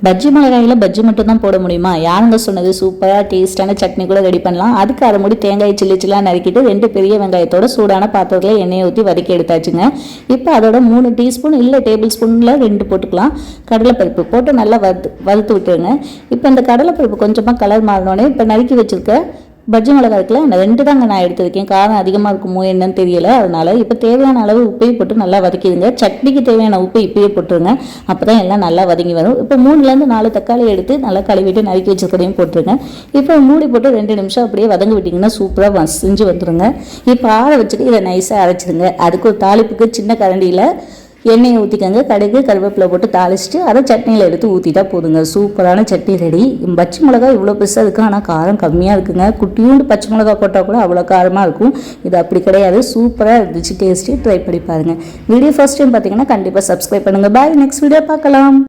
பஜ்ஜி மிளகாயில் பஜ்ஜி மட்டும் தான் போட முடியுமா? யாருங்க சொன்னது? சூப்பராக டேஸ்ட்டான சட்னி கூட ரெடி பண்ணலாம். அதுக்கு அரை மூடி தேங்காய் சில்லிச்சிலாம் நறுக்கிட்டு 2 பெரிய வெங்காயத்தோட சூடான பாத்திரத்தில் எண்ணெயை ஊற்றி வதக்கி எடுத்தாச்சுங்க. இப்போ அதோட 3 டீஸ்பூன் இல்லை டேபிள் ஸ்பூனில் 2 போட்டுக்கலாம் கடலைப்பருப்பு போட்டு நல்லா வறுத்து விட்டுருங்க. இப்போ இந்த கடலைப்பருப்பு கொஞ்சமாக கலர் மாறினோடனே இப்போ நறுக்கி வச்சுருக்க பஜ்ஜி மிளகா இருக்குல்ல, அந்த 2 தாங்க நான் எடுத்திருக்கேன். காரம் அதிகமாக இருக்குமோ என்னன்னு தெரியல. அதனால இப்போ தேவையான அளவு உப்பையும் போட்டு நல்லா வதக்கிடுங்க. சட்னிக்கு தேவையான உப்பு இப்பயே போட்டுருங்க. அப்போ தான் எல்லாம் நல்லா வதங்கி வரும். இப்போ 3லேருந்து 4 தக்காளி எடுத்து நல்லா கழுவிட்டு நறுக்கி வச்சுருக்கதையும் போட்டுருங்க. இப்போ மூடி போட்டு 2 நிமிஷம் அப்படியே வதங்க விட்டிங்கன்னா சூப்பராக செஞ்சு வந்துடுங்க. இப்போ ஆற வச்சுட்டு இதை நைஸாக அரைச்சிடுங்க. அதுக்கு ஒரு தாளிப்புக்கு சின்ன கரண்டியில் எண்ணெயை ஊற்றிக்கங்க. கடுகு கருவேப்பிலை போட்டு தாளிச்சிட்டு அதை சட்னியில் எடுத்து ஊற்றிட்டா போதுங்க. சூப்பரான சட்னி ரெடி. பச்சை மிளகா இவ்வளோ பெருசாக இருக்குது, ஆனால் காரம் கம்மியாக இருக்குங்க. குட்டியூண்டு பச்சை மிளகா போட்டால் கூட அவ்வளோ காரமாக இருக்கும். இது அப்படி கிடையாது. சூப்பராக இருந்துச்சு. டேஸ்ட்டு ட்ரை பண்ணி பாருங்கள். வீடியோ ஃபர்ஸ்ட் டைம் பார்த்தீங்கன்னா கண்டிப்பாக சப்ஸ்கிரைப் பண்ணுங்கள். பாய். நெக்ஸ்ட் வீடியோ பார்க்கலாம்.